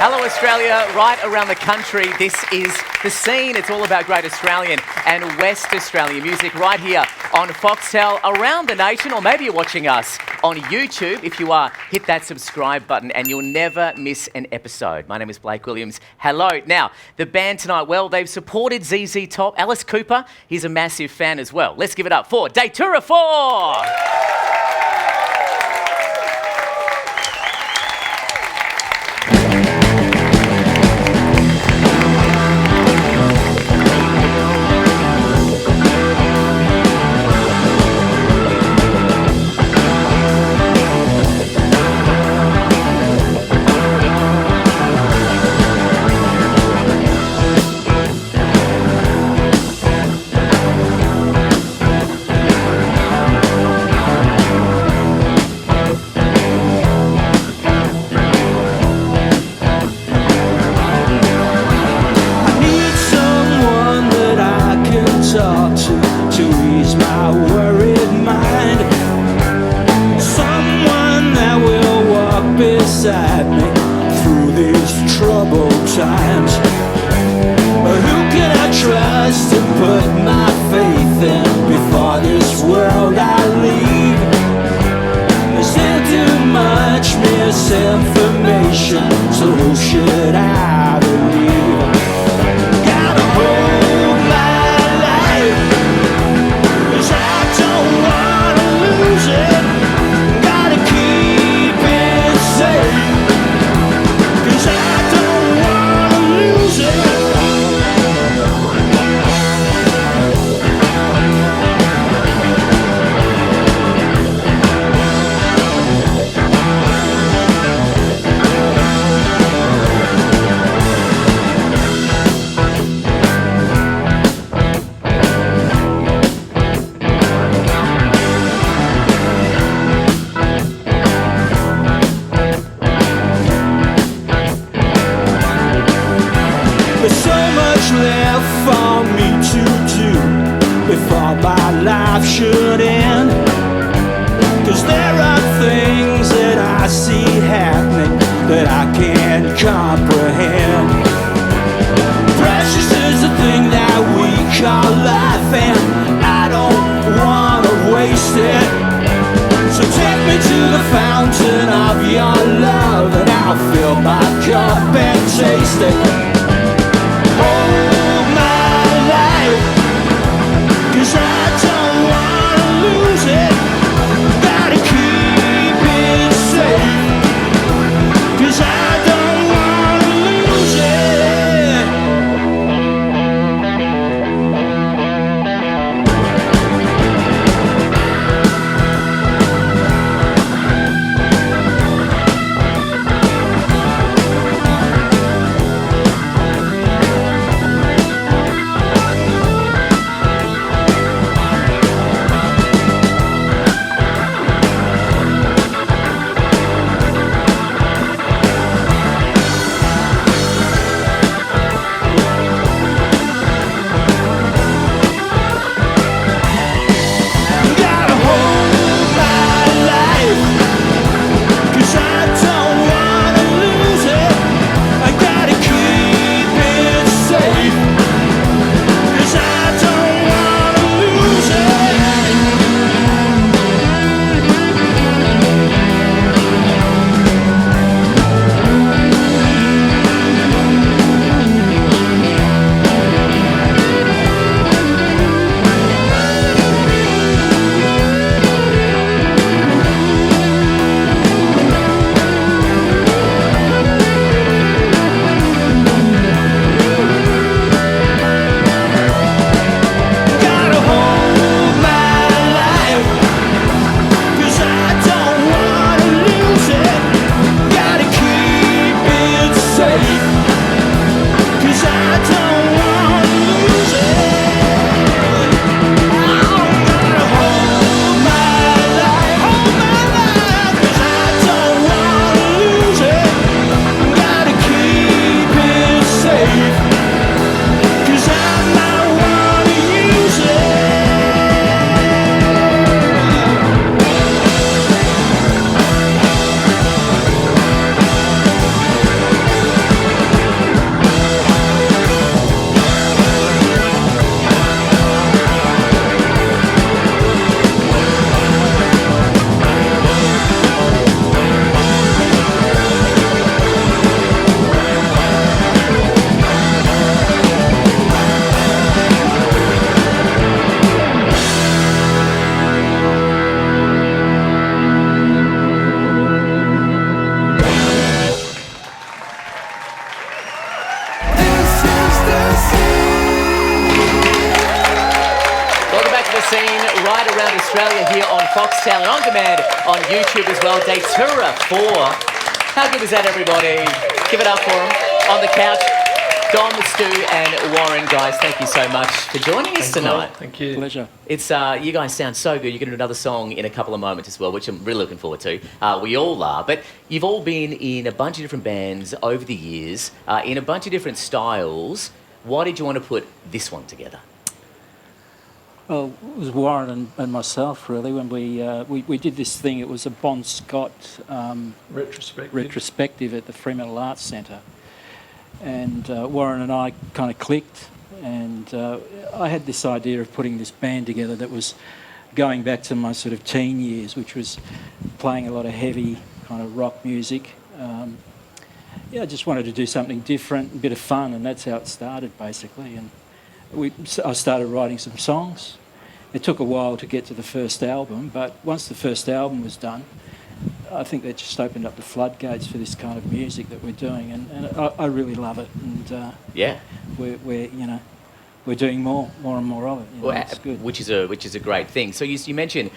Hello Australia, right around the country. This is The Scene. It's all about great Australian and West Australian music right here on Foxtel, around the nation, or maybe you're watching us on YouTube. If you are, hit that subscribe button and you'll never miss an episode. My name is Blake Williams. Hello. Now, the band tonight, well, they've supported ZZ Top. Alice Cooper, he's a massive fan as well. Let's give it up for Datura4. Beside me through these troubled times. Who can I trust to put my faith in before this world I leave? There's still too much misinformation, so who should I believe? Gotta hold my life, 'cause I don't wanna lose it. Gotta keep it safe, 'cause I don't wanna lose it. There's so much left for me to do before my life should end. 'Cause there are things that I see happening that I can't comprehend. Precious is the thing that we call life, and I don't wanna waste it. So take me to the fountain of your love, and I'll fill my cup and taste it. Hold my life, 'cause I don't wanna lose it. Gotta keep it safe, 'cause I don't wanna lose it. Australia here on Foxtel and on demand on YouTube as well. Datura4. How good was that, everybody? Give it up for them. On the couch, Dom, Stu and Warren, guys, thank you so much for joining us tonight. Thank you. Pleasure. It's you guys sound so good. You're going to do another song in a couple of moments as well, which I'm really looking forward to. We all are. But you've all been in a bunch of different bands over the years, in a bunch of different styles. Why did you want to put this one together? Well, it was Warren and myself, really, when we did this thing. It was a Bon Scott retrospective at the Fremantle Arts Centre. And Warren and I kind of clicked, and I had this idea of putting this band together that was going back to my sort of teen years, which was playing a lot of heavy kind of rock music. I just wanted to do something different, a bit of fun, and that's how it started, basically. And I started writing some songs. It took a while to get to the first album, but once the first album was done, I think that just opened up the floodgates for this kind of music that we're doing, and I really love it. And we're doing more and more of it. It's good. Which is a great thing. So you mentioned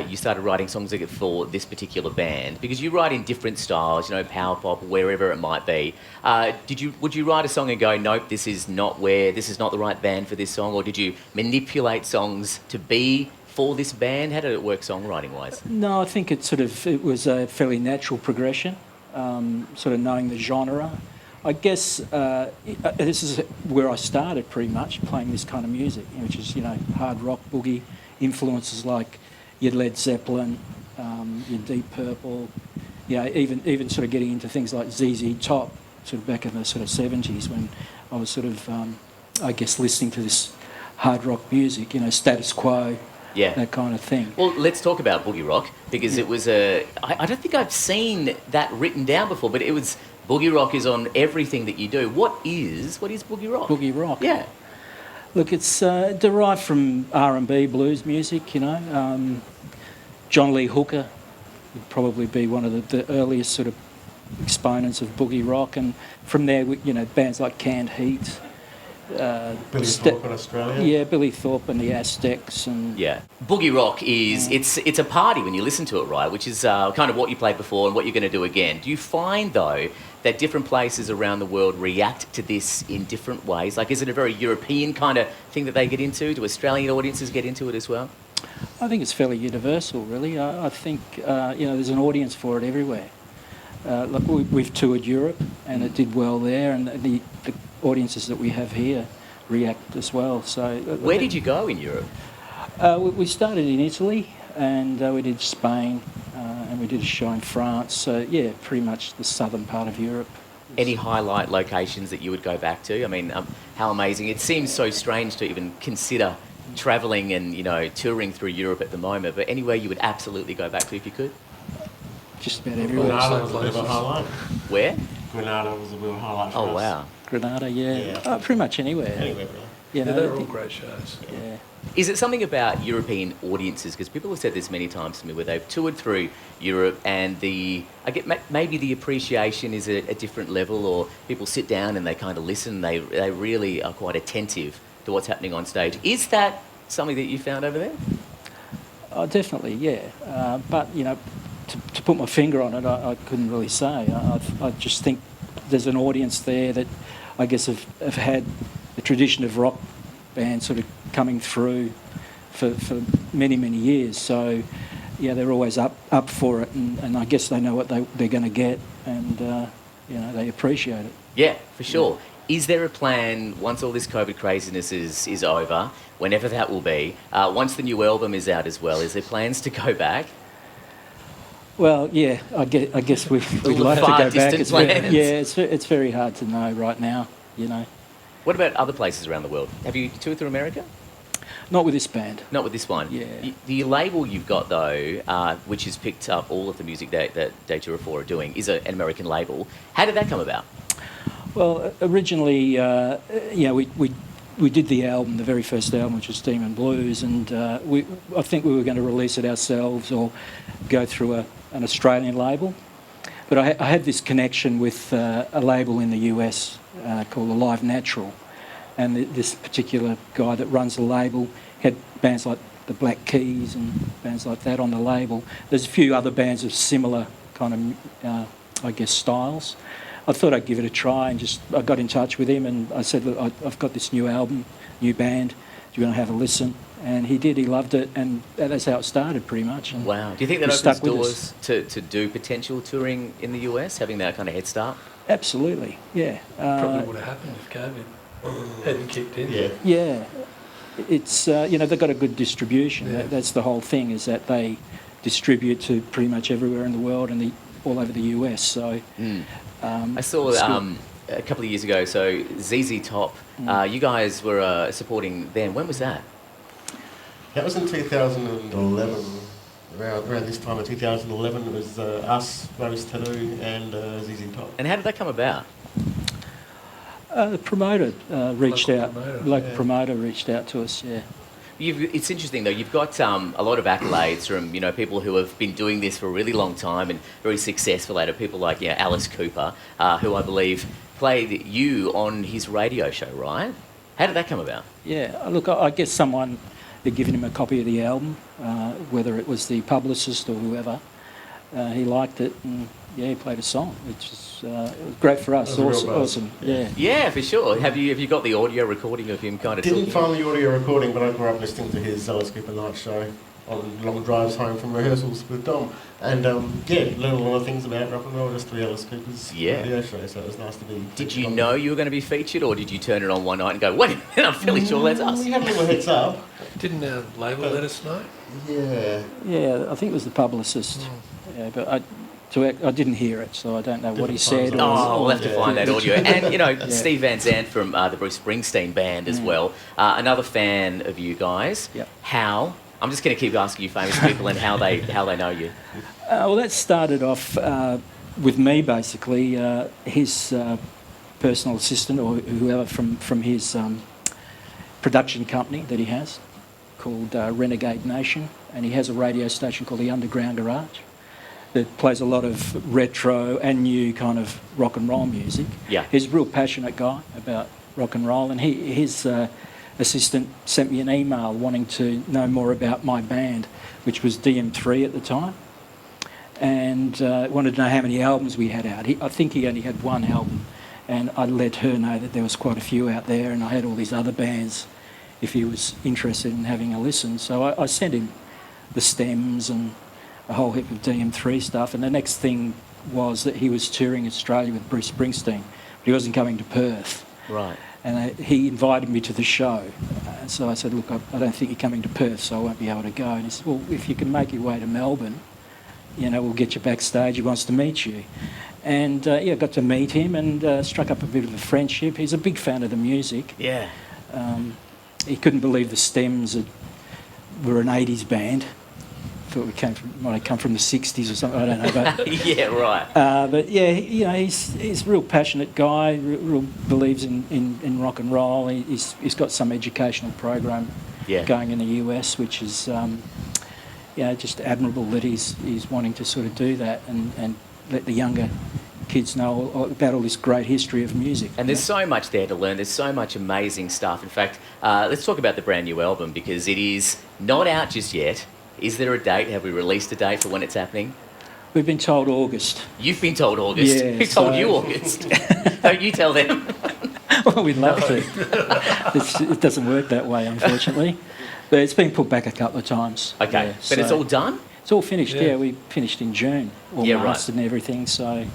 you started writing songs for this particular band because you write in different styles, power pop, wherever it might be. Would you write a song and go, nope, this is not the right band for this song, or did you manipulate songs to be for this band? How did it work songwriting wise? No, I think it was a fairly natural progression, sort of knowing the genre. I guess this is where I started pretty much, playing this kind of music, which is, hard rock, boogie, influences like your Led Zeppelin, your Deep Purple, even sort of getting into things like ZZ Top, sort of back in the sort of 70s when I was sort of, listening to this hard rock music, Status Quo, that kind of thing. Well, let's talk about Boogie Rock, because it was I don't think I've seen that written down before, but it was... Boogie Rock is on everything that you do. What is Boogie Rock? Boogie Rock? Yeah. Look, it's derived from R&B blues music, John Lee Hooker would probably be one of the earliest sort of exponents of Boogie Rock, and from there, bands like Canned Heat, Billy Thorpe in Australia. Yeah, Billy Thorpe and the Aztecs, and Boogie Rock is it's a party when you listen to it, right? Which is kind of what you played before and what you're going to do again. Do you find though that different places around the world react to this in different ways? Like, is it a very European kind of thing that they get into? Do Australian audiences get into it as well? I think it's fairly universal, really. I think there's an audience for it everywhere. Look, we've toured Europe, and it did well there, and the audiences that we have here react as well. So, where did you go in Europe? We started in Italy, and we did Spain, and we did a show in France. So pretty much the southern part of Europe. Any highlight locations that you would go back to? I mean, how amazing! It seems so strange to even consider travelling and touring through Europe at the moment. But anywhere you would absolutely go back to if you could? Just about everywhere. Granada was a bit of a highlight. Where? Granada was a real highlight for us. Oh, wow. Granada, pretty much anywhere. Anywhere, really. They're all great shows. Yeah. Is it something about European audiences? Because people have said this many times to me, where they've toured through Europe and maybe the appreciation is at a different level, or people sit down and they kind of listen. They really are quite attentive to what's happening on stage. Is that something that you found over there? Oh, definitely, yeah. But to put my finger on it, I couldn't really say. I just think there's an audience there that I guess have had the tradition of rock bands sort of coming through for many, many years. So, they're always up for it, and I guess they know what they're going to get, and, they appreciate it. Yeah, for sure. Yeah. Is there a plan, once all this COVID craziness is over, whenever that will be, once the new album is out as well, is there plans to go back? Well, yeah, I guess we'd like to go back. It's very hard to know right now, What about other places around the world? Have you toured through America? Not with this band. Not with this one? Yeah. The label you've got, though, which has picked up all of the music that Datura4 are doing, is an American label. How did that come about? Well, originally, we did the album, the very first album, which was Demon Blues, and I think we were going to release it ourselves or go through an Australian label. But I had this connection with a label in the US called Alive Natural, and this particular guy that runs the label had bands like the Black Keys and bands like that on the label. There's a few other bands of similar kind of, I guess, styles. I thought I'd give it a try, and I got in touch with him and I said, look, I've got this new album, new band, do you want to have a listen? And he did, he loved it, and that's how it started pretty much. And wow. Do you think that opens doors to do potential touring in the US, having that kind of head start? Absolutely, yeah. Probably would have happened if COVID hadn't kicked in. Yeah. Yeah. It's, they've got a good distribution. Yeah. That's the whole thing, is that they distribute to pretty much everywhere in the world and all over the US. So I saw a couple of years ago, so ZZ Top, you guys were supporting them. When was that? That was in 2011. Around this time of 2011, it was us, Rose Tattoo, and ZZ Top. And how did that come about? The promoter reached Local out. promoter, Local yeah. promoter reached out to us, yeah. It's interesting though. You've got a lot of accolades from people who have been doing this for a really long time and very successful at it. People like Alice Cooper, who I believe played you on his radio show, right? How did that come about? Yeah, look, I guess someone had given him a copy of the album, whether it was the publicist or whoever. He liked it, and he played a song, which was great for us. That was a real buzz. Awesome, yeah. Yeah, for sure. Have you got the audio recording of him kind of Didn't talking? find the audio recording, but I grew up listening to his Alice Cooper night show on long drives home from rehearsals with Dom. And learned a lot of things about rock and roll just through Alice Cooper's radio show, so it was nice to be... Did you know you were going to be featured, or did you turn it on one night and go, wait a minute, I'm fairly sure that's us? We had a little heads up. Didn't our label let us know? Yeah. Yeah, I think it was the publicist. Yeah, but I didn't hear it, so I don't know what he said. Oh, we'll have to find that audio. And, Yeah. Steve Van Zandt from the Bruce Springsteen band as well. Another fan of you guys. Yep. How? I'm just going to keep asking you famous people and how they know you. Well, that started off with me, basically. His personal assistant, or whoever from his production company that he has, called Renegade Nation, and he has a radio station called the Underground Garage that plays a lot of retro and new kind of rock and roll music. Yeah. He's a real passionate guy about rock and roll, and his assistant sent me an email wanting to know more about my band, which was DM3 at the time, and wanted to know how many albums we had out. I think he only had one album, and I let her know that there was quite a few out there, and I had all these other bands if he was interested in having a listen. So I sent him the stems and a whole heap of DM3 stuff, and the next thing was that he was touring Australia with Bruce Springsteen, but he wasn't coming to Perth. Right. And he invited me to the show. So I said, look, I don't think you're coming to Perth, so I won't be able to go. And he said, well, if you can make your way to Melbourne, we'll get you backstage. He wants to meet you. And, I got to meet him and struck up a bit of a friendship. He's a big fan of the music. Yeah. He couldn't believe the Stems were an 80s band. Thought we might have come from the 60s or something, I don't know. But, Yeah, right. but yeah, he's a real passionate guy, real believes in rock and roll. He's got some educational program going in the US, which is just admirable that he's wanting to sort of do that and let the younger kids know about all this great history of music. And there's so much there to learn. There's so much amazing stuff. In fact, let's talk about the brand new album, because it is not out just yet. Is there a date? Have we released a date for when it's happening? We've been told August. You've been told August. Yeah, Who told you August? Don't you tell them? Well, we'd love to. It doesn't work that way, unfortunately. But it's been put back a couple of times. Okay, Yeah, but it's all done? It's all finished, Yeah. We finished in June, all Yeah, right. mastered and everything, so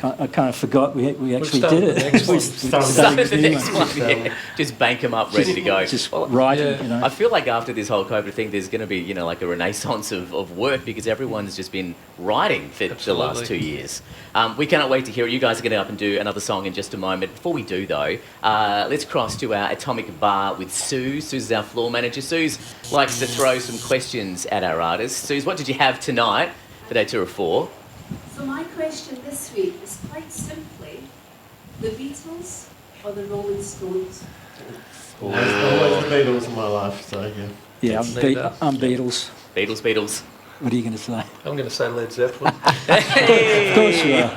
I kind of forgot we actually started did the it. next one. Started the new next one, yeah. Just bank them up, ready to go. Just Well, writing, yeah. I feel like after this whole COVID thing, there's going to be, like a renaissance of work, because everyone's just been writing for the last 2 years. We cannot wait to hear it. You guys are going to up and do another song in just a moment. Before we do, though, let's cross to our Atomic Bar with Suze. Suze is our floor manager. Suze likes to throw some questions at our artists. Suze, what did you have tonight for Datura4? So my question this week is quite simply, the Beatles or the Rolling Stones? Always the Beatles in my life, so yeah. Yeah, Need that. I'm Beatles. Beatles. What are you going to say? I'm going to say Led Zeppelin. Of course you are.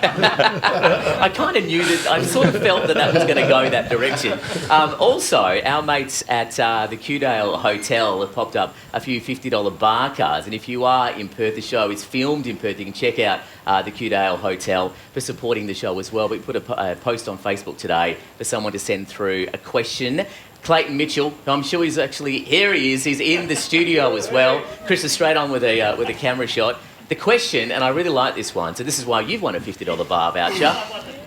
I kind of knew that. I sort of felt that was going to go that direction. Also, our mates at the Kewdale Hotel have popped up a few $50 bar cards. And if you are in Perth, the show is filmed in Perth. You can check out the Kewdale Hotel for supporting the show as well. We put a post on Facebook today for someone to send through a question. Clayton Mitchell, who I'm sure he's actually, here he is, he's in the studio as well. Chris is straight on with a camera shot. The question, and I really like this one, so this is why you've won a $50 bar voucher.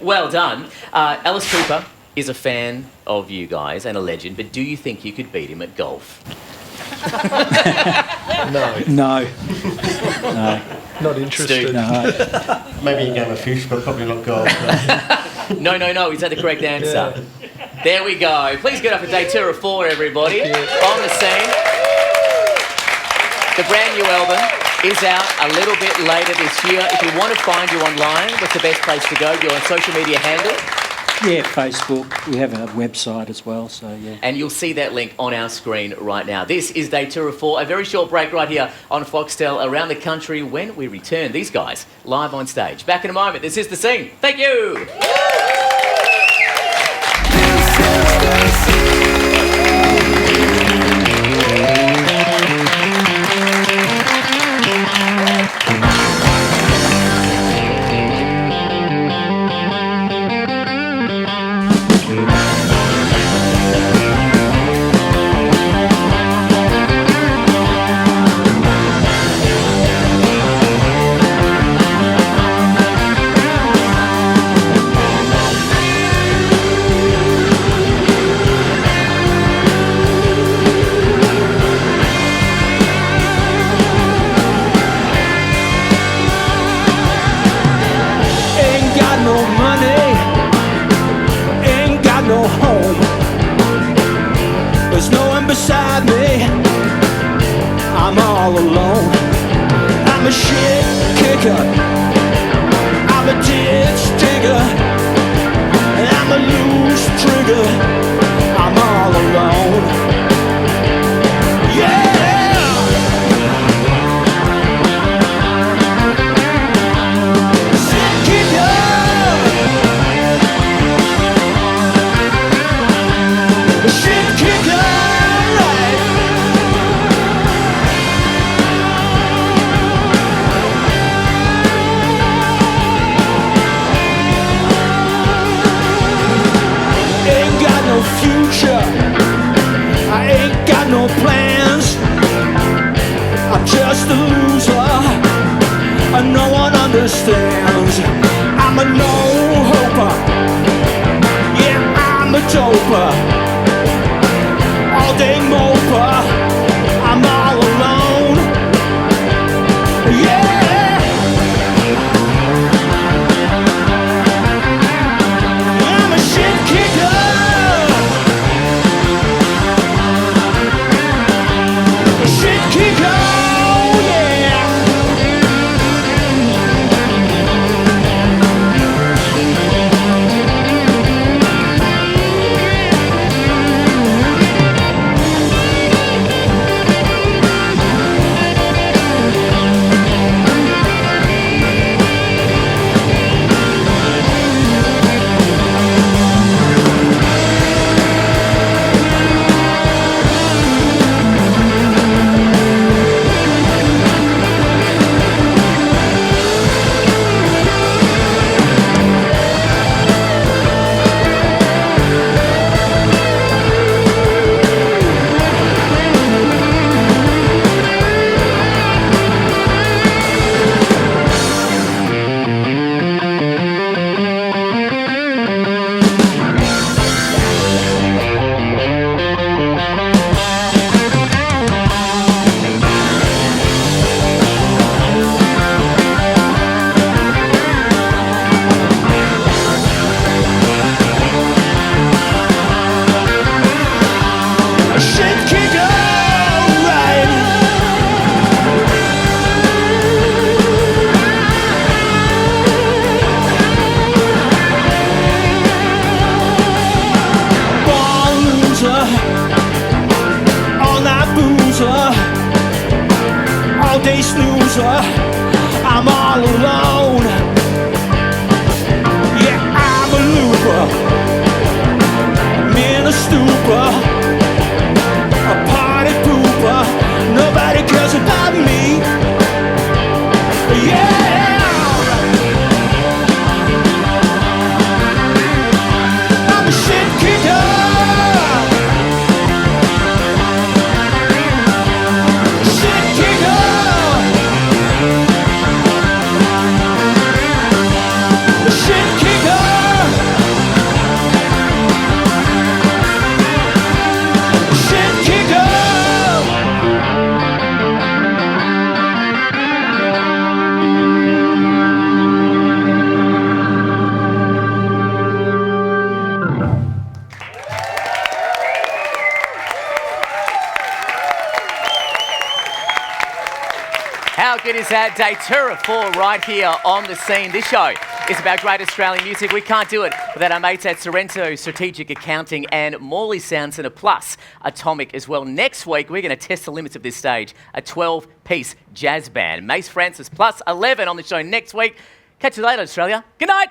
Well done. Alice Cooper is a fan of you guys and a legend, but do you think you could beat him at golf? No. Not interested. Stu. No. Maybe a game of fish, but probably not golf. No, is that the correct answer? Yeah. There we go. Please get up for Datura4, everybody, on the scene. The brand new album is out a little bit later this year. If you want to find you online, what's the best place to go? Your social media handle? Yeah, Facebook. We have a website as well, so yeah. And you'll see that link on our screen right now. This is Datura4, a very short break right here on Foxtel around the country when we return. These guys live on stage. Back in a moment. This is The Scene. Thank you. Beside me, I'm all alone. I'm a shit kicker, I'm a ditch digger, and I'm a loose trigger. I'm all alone. Yeah. Shit kicker, shit kicker. Future, I ain't got no plans. I'm just a loser, and no one understands. I'm a no-hoper, yeah, I'm a doper, all-day moper. I'm all alone, yeah. I'm a shit kicker. All-night boozer, all-day snoozer. winter, I'm all alone. Yeah, I'm a looper, I'm in a stupor, a party pooper. Nobody cares about me. Yeah. I'm a shit kicker. Shit kicker. Shit kicker. Shit kicker. How good is that? Datura4 right here on the scene. This show is about great Australian music. We can't do it without our mates at Sorrento Strategic Accounting and Morley Sound Centre plus Atomic as well. Next week, we're going to test the limits of this stage. A 12-piece jazz band. Mace Francis plus 11 on the show next week. Catch you later, Australia. Good night.